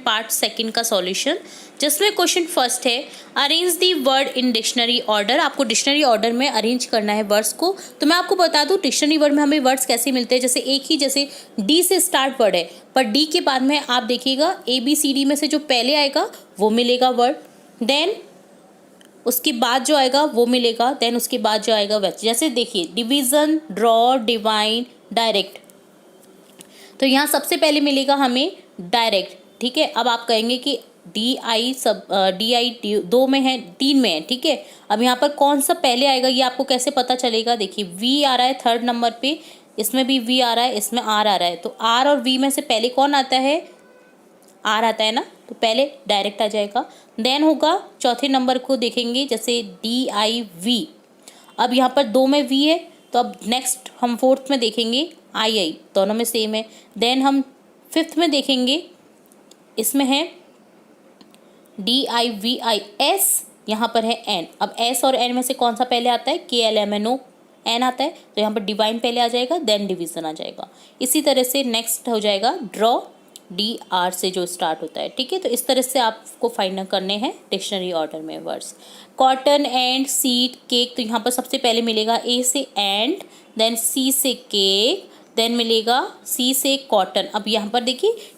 Part second का solution, जिसमें question first है arrange the word in dictionary order. आपको डिक्शनरी ऑर्डर में अरेंज करना है वर्ड्स को। तो मैं आपको बता दूं डिक्शनरी वर्ड में हमें वर्ड्स कैसे मिलते हैं। जैसे एक ही, जैसे डी से स्टार्ट वर्ड है, पर डी के बाद में आप देखिएगा ABCD में से जो पहले आएगा वो मिलेगा वर्ड, देन उसके बाद जो आएगा वो मिलेगा, देन उसके बाद जो आएगा वैसे। जैसे देखिए डिवीज़न, ड्रॉ, डिवाइन, डायरेक्ट, तो यहाँ सबसे पहले मिलेगा हमें डायरेक्ट। ठीक है, अब आप कहेंगे कि DI सब DI 2 में है, 3 में है। ठीक है, अब यहाँ पर कौन सा पहले आएगा ये आपको कैसे पता चलेगा। देखिए V आ रहा है थर्ड नंबर पे, इसमें भी V आ रहा है, इसमें R आ रहा है, तो R और V में से पहले कौन आता है, R आता है ना, तो पहले डायरेक्ट आ जाएगा। देन होगा चौथे नंबर को देखेंगे, जैसे DIV, अब यहाँ पर 2 में V है, तो अब नेक्स्ट हम फोर्थ में देखेंगे II, दोनों में सेम है। देन हम फिफ्थ में देखेंगे, इसमें है DIVIS, यहाँ पर है N। अब S और N में से कौन सा पहले आता है, KLMNO, N आता है, तो यहाँ पर डिवाइन पहले आ जाएगा, देन डिवीज़न आ जाएगा। इसी तरह से नेक्स्ट हो जाएगा ड्रॉ, DR से जो स्टार्ट होता है। ठीक है, तो इस तरह से आपको फाइंड करने हैं डिक्शनरी ऑर्डर में words. Cotton, and, seed, cake, तो यहाँ पर सबसे पहले मिलेगा A से एंड, देन C से केक, देन मिलेगा C से कॉटन। अब यहाँ पर देखिए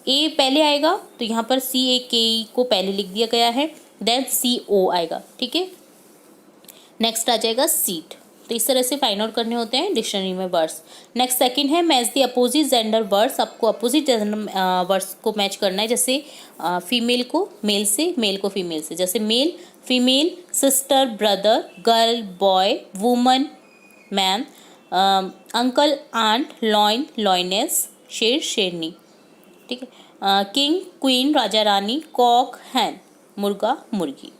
A पहले आएगा, तो यहाँ पर CAKE को पहले लिख दिया गया है, देन CO आएगा। ठीक है, नेक्स्ट आ जाएगा सीड। तो इस तरह से फाइंड आउट करने होते हैं डिक्शनरी में वर्ड्स। नेक्स्ट सेकंड है match the opposite gender words. आपको अपोजिट वर्ड्स को मैच करना है, जैसे फीमेल को मेल से, मेल को फीमेल से। जैसे male female, sister brother, girl boy, woman man, uncle aunt, lion lioness, शेर शेरनी। ठीक है, किंग क्वीन, राजा रानी, कॉक हैन, मुर्गा मुर्गी।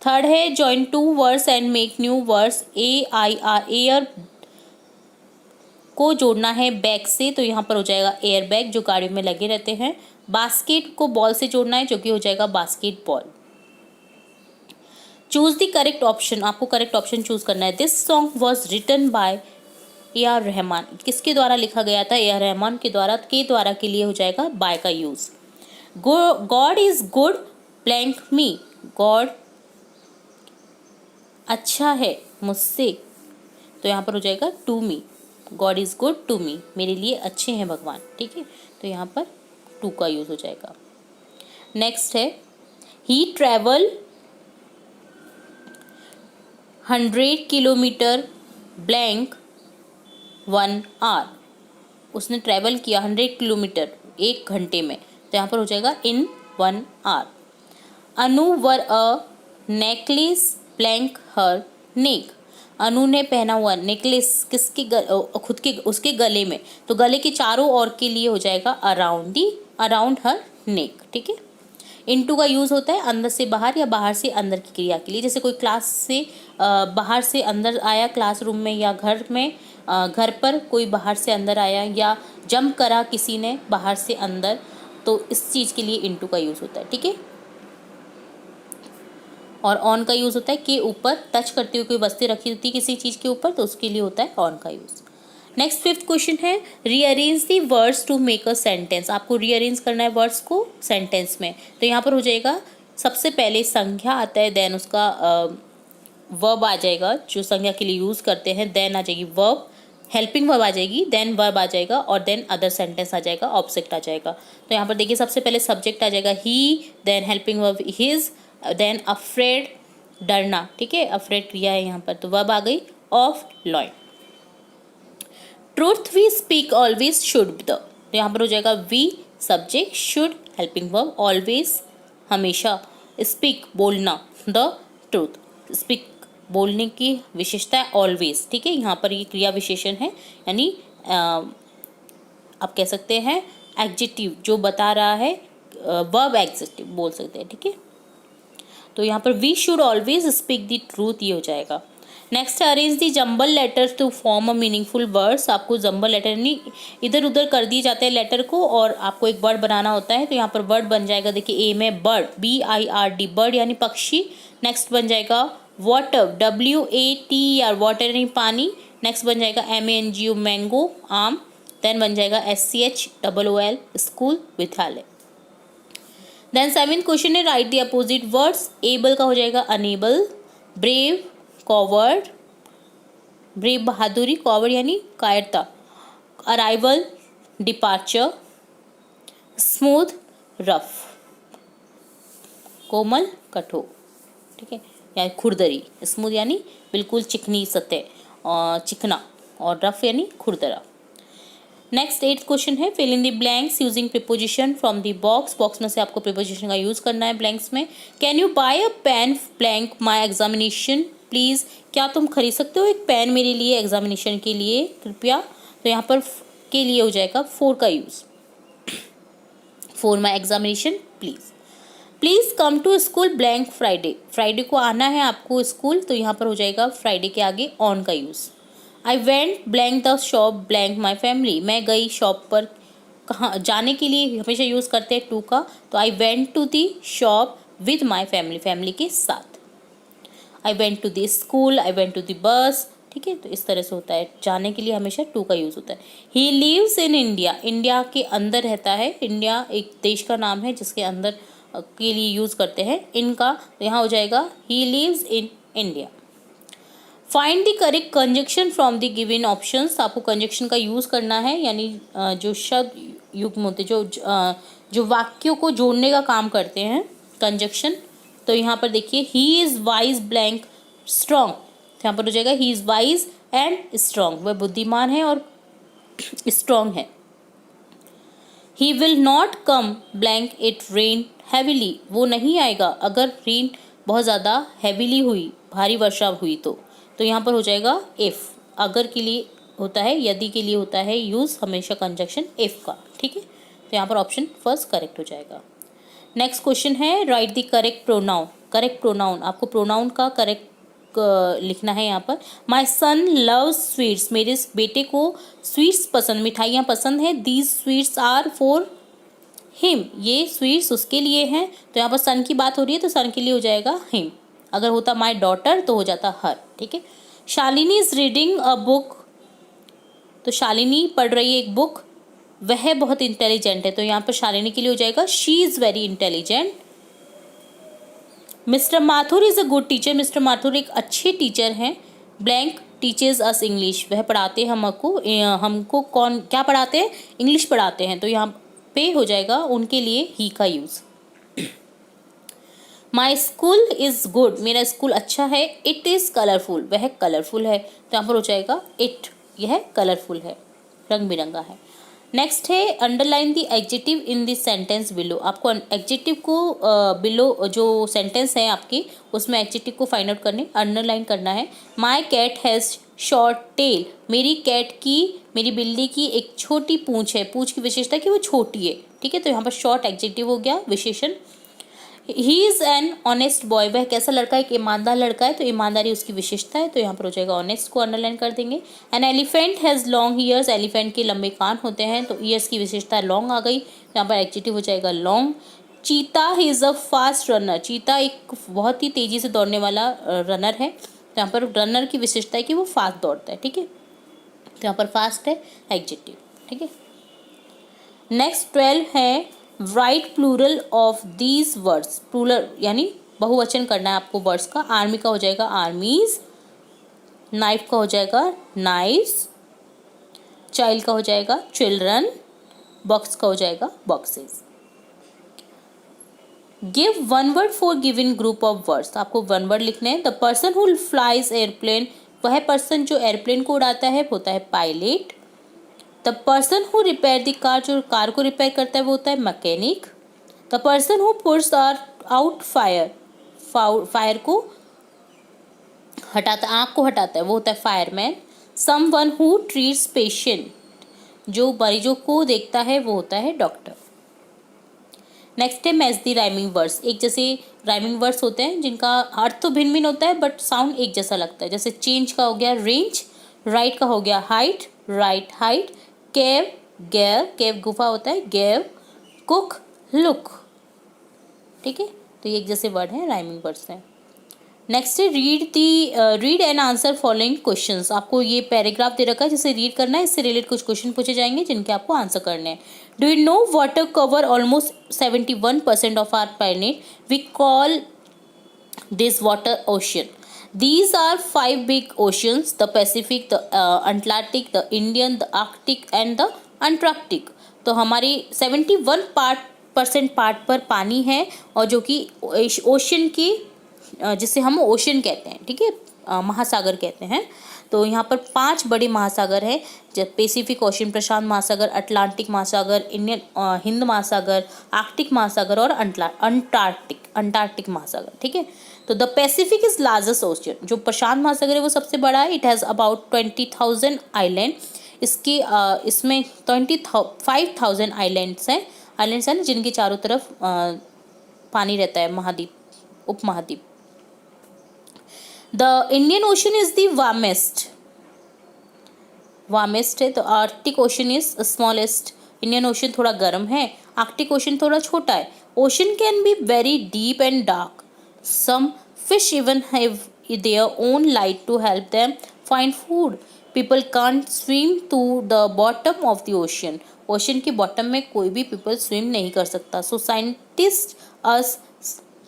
थर्ड है join two words and make new words. AIR, air को जोड़ना है बैग से, तो यहाँ पर हो जाएगा एयर बैग जो गाड़ी में लगे रहते हैं। बास्केट को बॉल से जोड़ना है, जो कि हो जाएगा basketball. Choose the correct option, आपको करेक्ट ऑप्शन चूज करना है। This song was written by AR Rahman, किसके द्वारा लिखा गया था, AR रहमान के द्वारा। के द्वारा के लिए हो जाएगा बाय का use. God is good blank me, God अच्छा है मुझसे, तो यहाँ पर हो जाएगा to me, God is good to me, मेरे लिए अच्छे हैं भगवान। ठीक है, तो यहाँ पर टू का यूज़ हो जाएगा। नेक्स्ट है ही ट्रैवल 100 किलोमीटर ब्लैंक 1 आवर, उसने ट्रैवल किया 100 किलोमीटर 1 घंटे में, तो यहाँ पर हो जाएगा in 1 hour. Anu wore a necklace blank her neck, Anu ने पहना हुआ नेकलेस किसके खुद के उसके गले में, तो गले के चारों ओर के लिए हो जाएगा अराउंड हर नेक। ठीक है, इनटू का यूज़ होता है अंदर से बाहर या बाहर से अंदर की क्रिया के लिए। जैसे कोई क्लास से बाहर से अंदर आया क्लासरूम में, या घर में घर पर कोई बाहर से अंदर आया, या जंप करा किसी ने बाहर से अंदर, तो इस चीज़ के लिए इनटू का यूज़ होता है। ठीक है, और ऑन का यूज़ होता है के ऊपर टच करते हुए कोई वस्तु रखी होती है किसी चीज़ के ऊपर, तो उसके लिए होता है ऑन का यूज़। नेक्स्ट फिफ्थ क्वेश्चन है rearrange the words to make a sentence. आपको रीअरेंज करना है वर्ड्स को सेंटेंस में, तो यहाँ पर हो जाएगा सबसे पहले संज्ञा आता है, देन उसका वर्ब आ जाएगा जो संज्ञा के लिए यूज़ करते हैं, देन आ जाएगी वर्ब, हेल्पिंग वर्ब आ जाएगी, देन वर्ब आ जाएगा, और देन अदर सेंटेंस आ जाएगा, ऑब्जेक्ट आ जाएगा। तो यहाँ पर देखिए सबसे पहले सब्जेक्ट आ जाएगा ही, then helping verb his, then afraid डरना। ठीक है, अफ्रेड क्रिया है यहाँ पर, तो वर्ब आ गई of line. Truth we speak always should the, तो यहाँ पर हो जाएगा we subject, should helping verb, always हमेशा, स्पीक बोलना, द ट्रूथ स्पीक बोलने की विशेषता है ऑलवेज। ठीक है, यहाँ पर ये क्रिया विशेषण है, यानी आप कह सकते हैं एडजेक्टिव जो बता रहा है, वर्ब एडजेक्टिव बोल सकते हैं। ठीक है, तो यहाँ पर we should always speak the truth ये हो जाएगा। नेक्स्ट है arrange the jumble letter to form a meaningful words. आपको जम्बल लेटर नहीं इधर उधर कर दिए जाते हैं लेटर को, और आपको एक वर्ड बनाना होता है, तो यहाँ पर वर्ड बन जाएगा। देखिए ए में बर्ड, BIRD बर्ड यानी पक्षी। नेक्स्ट बन जाएगा वाटर, WATER वाटर यानी पानी। नेक्स्ट बन जाएगा MANGO मैंगो आम। देन बन जाएगा SCHOOL स्कूल, विद्यालय। देन 7th क्वेश्चन है right the opposite words. Able का हो जाएगा अनेबल, ब्रेव कॉवर्ड, ब्रेव बहादुरी, कॉवर्ड यानी कायरता, अराइवल डिपार्चर, स्मूथ रफ, कोमल कठोर, ठीक है, या खुरदरी। स्मूथ यानी बिल्कुल चिकनी सतह और चिकना, और रफ यानी खुरदरा। नेक्स्ट 8th क्वेश्चन है fill in the blanks using preposition from the box. Box में से आपको प्रीपोजिशन का यूज करना है ब्लैंक्स में। Can you buy a pen blank my examination please. क्या तुम खरीद सकते हो एक पेन मेरे लिए एग्जामिनेशन के लिए, कृपया। तो यहाँ पर के लिए हो जाएगा फॉर का use, for my examination please. Please come to school blank Friday. Friday को आना है आपको स्कूल, तो यहाँ पर हो जाएगा फ्राइडे के आगे ऑन का use. I went blank the shop blank my family. मैं गई शॉप पर, कहाँ जाने के लिए हमेशा यूज़ करते हैं टू का, तो I went to the shop with my family, family के साथ। I went to the school, I went to the bus, ठीक है। तो इस तरह से होता है, जाने के लिए हमेशा टू का यूज़ होता है। He lives in India, India के अंदर रहता है। इंडिया एक देश का नाम है जिसके अंदर के लिए यूज़ करते हैं इनका, तो यहाँ हो जाएगा he lives in India. Find the correct conjunction from the given options. आपको कंजक्शन का यूज़ करना है, यानी जो शब्द युग्म होते, जो वाक्यों को जोड़ने का काम करते हैं कंजक्शन। तो यहाँ पर देखिए he is wise blank strong, तो यहाँ पर हो जाएगा he is wise and strong, वह बुद्धिमान है और स्ट्रॉन्ग है। He will not come blank it rain heavily, वो नहीं आएगा अगर रेन बहुत ज़्यादा हैविली हुई, भारी वर्षा हुई तो यहाँ पर हो जाएगा इफ़। अगर के लिए होता है, यदि के लिए होता है यूज़ हमेशा कंजक्शन इफ़ का, ठीक है। तो यहाँ पर ऑप्शन फर्स्ट करेक्ट हो जाएगा। नेक्स्ट क्वेश्चन है right the correct pronoun. Correct pronoun, आपको प्रोनाउन का करेक्ट लिखना है यहाँ पर। माई सन लव्स स्वीट्स, मेरे बेटे को स्वीट्स पसंद, मिठाइयाँ पसंद है। These sweets are for him, ये स्वीट्स उसके लिए हैं। तो यहाँ पर सन की बात हो रही है तो सन के लिए हो जाएगा हिम। अगर होता माई डॉटर तो हो जाता हर, ठीक है। Shalini is reading a book, तो शालिनी पढ़ रही है एक बुक, वह बहुत इंटेलिजेंट है, तो यहाँ पर शालिनी के लिए हो जाएगा she is very intelligent. Mister Mathur is a good teacher, mister Mathur एक अच्छे टीचर हैं। ब्लैंक टीचर्स अस इंग्लिश, वह पढ़ाते हैं हमको कौन क्या पढ़ाते हैं, इंग्लिश पढ़ाते हैं, तो यहाँ पे हो जाएगा उनके लिए ही का use. My school is good, मेरा स्कूल अच्छा है। इट इज़ कलरफुल, वह कलरफुल है, तो यहाँ पर हो जाएगा इट, यह कलरफुल है, रंग बिरंगा है। नेक्स्ट है underline the adjective in the sentence below. आपको एडजेक्टिव को बिलो जो सेंटेंस है आपकी उसमें एडजेक्टिव को फाइंड आउट करने अंडरलाइन करना है। My cat has short tail, मेरी बिल्ली की एक छोटी पूंछ है। पूंछ की विशेषता कि वो छोटी है, ठीक है। तो यहाँ पर शॉर्ट एडजेक्टिव हो गया विशेषण। He is an honest boy, वह कैसा लड़का है, एक ईमानदार लड़का है, तो ईमानदारी उसकी विशेषता है, तो यहाँ पर हो जाएगा ऑनेस्ट को अंडरलाइन कर देंगे। An elephant has long years, elephant के लंबे कान होते हैं, तो ईयर्स की विशेषता लॉन्ग आ गई, यहाँ पर एडजेक्टिव हो जाएगा लॉन्ग। चीता इज़ अ फास्ट रनर, चीता एक बहुत ही तेज़ी से दौड़ने वाला रनर है, तो यहाँ पर रनर की विशेषता है कि वो फास्ट दौड़ता है, ठीक है। तो यहाँ पर फास्ट है एडजेक्टिव, ठीक है। नेक्स्ट 12 है write plural of these words. Plural यानी बहुवचन करना है आपको वर्ड्स का। आर्मी का हो जाएगा आर्मीज, नाइफ का हो जाएगा नाइफ्स, चाइल्ड का हो जाएगा चिल्ड्रन, बॉक्स का हो जाएगा boxes. Give one word for given group of words, आपको वन वर्ड लिखने हैं। The person who flies airplane, वह पर्सन जो एयरप्लेन को उड़ाता है होता है pilot. The person who repair the car, जो कार को रिपेयर करता है वो होता है mechanic. The person who puts out fire, fire को हटाता, आग को हटाता है वो होता है fireman. Someone who treats patient, जो मरीजों को देखता है वो होता है डॉक्टर। नेक्स्ट है मैच द राइमिंग वर्ड्स। एक जैसे राइमिंग वर्ड्स होते हैं जिनका अर्थ तो भिन्न भिन्न होता है बट साउंड एक जैसा लगता है। जैसे चेंज का हो गया रेंज, राइट का हो गया हाइट, राइट हाइट। केव गैव, केव गुफा होता है, गैव कुक लुक, ठीक है। तो ये एक जैसे वर्ड हैं, राइमिंग वर्ड्स हैं। नेक्स्ट है read and answer following questions. आपको ये पैराग्राफ दे रखा है जिसे रीड करना है, इससे रिलेटेड कुछ क्वेश्चन पूछे जाएंगे जिनके आपको आंसर करने हैं। Do you know water cover almost 71% of our planet, we call this water ocean. These are 5 big oceans: the Pacific, the Atlantic, the Indian, the Arctic and the Antarctic. तो हमारी 71% part पर पानी है और जो कि ओशन की जिसे हम ओशन कहते हैं, ठीक है, महासागर कहते हैं। तो यहाँ पर 5 बड़े महासागर हैं, जब पैसिफिक ओशन प्रशांत महासागर, अटलांटिक महासागर, इंडियन हिंद महासागर, आर्कटिक महासागर और अंटार्कटिक महासागर, ठीक है। तो the Pacific is largest ocean, जो प्रशांत महासागर है वो सबसे बड़ा है। It has about 20,000 island. इसमें 25,000 आइलैंड्स हैं जिनके चारों तरफ पानी रहता है, महाद्वीप, उपमहाद्वीप। The Indian ocean is the warmest है। तो Arctic ocean is smallest. Indian ocean थोड़ा गर्म है, आर्कटिक ओशन थोड़ा छोटा है। Ocean can be very deep and dark. Some fish even have their own light to help them find food. People can't swim to the bottom of the ocean. Ocean के bottom में कोई भी people swim नहीं कर सकता। So scientist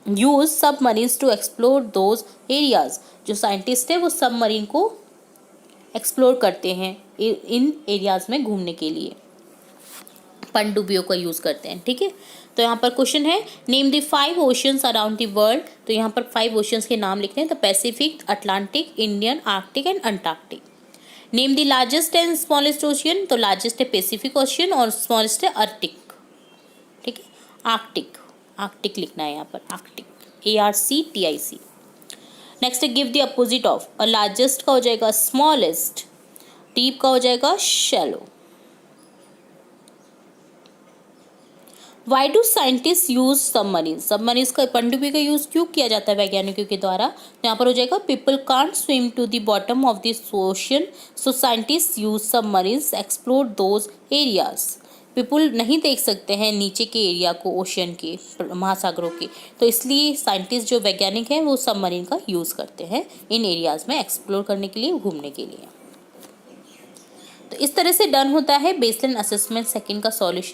use submarines to explore those areas. जो scientist है वो सबमरीन को एक्सप्लोर करते हैं इन एरियाज में घूमने के लिए, पनडुब्बियों का यूज़ करते हैं, ठीक है। तो यहाँ पर क्वेश्चन है name the 5 oceans around the world. तो यहाँ पर 5 ओशंस के नाम लिखते हैं, the Pacific, Atlantic, Indian, Arctic and Antarctic. Name the largest and smallest ocean. तो लार्जेस्ट है पैसिफिक ओशियन और स्मॉलेस्ट है आर्कटिक, ठीक है। आर्कटिक लिखना है यहाँ पर, आर्कटिक, ARCTIC। नेक्स्ट है गिव द अपोजिट ऑफ। और लार्जेस्ट का हो जाएगा स्मॉलेस्ट, डीप का हो जाएगा shallow. Why do scientist use submarine. Submarines का, पनडुब्बी का यूज़ क्यों किया जाता है वैज्ञानिकों के द्वारा। तो यहाँ पर हो जाएगा people can't swim to the bottom of this ocean, so scientist use submarines explore those areas. People नहीं देख सकते हैं नीचे के एरिया को, ओशन के, महासागरों के, तो इसलिए साइंटिस्ट जो वैज्ञानिक हैं वो सबमरीन का यूज़ करते हैं इन एरियाज़ में एक्सप्लोर करने के लिए, घूमने के लिए। तो इस तरह से डन होता है बेसलाइन असेसमेंट सेकंड का सॉल्यूशन।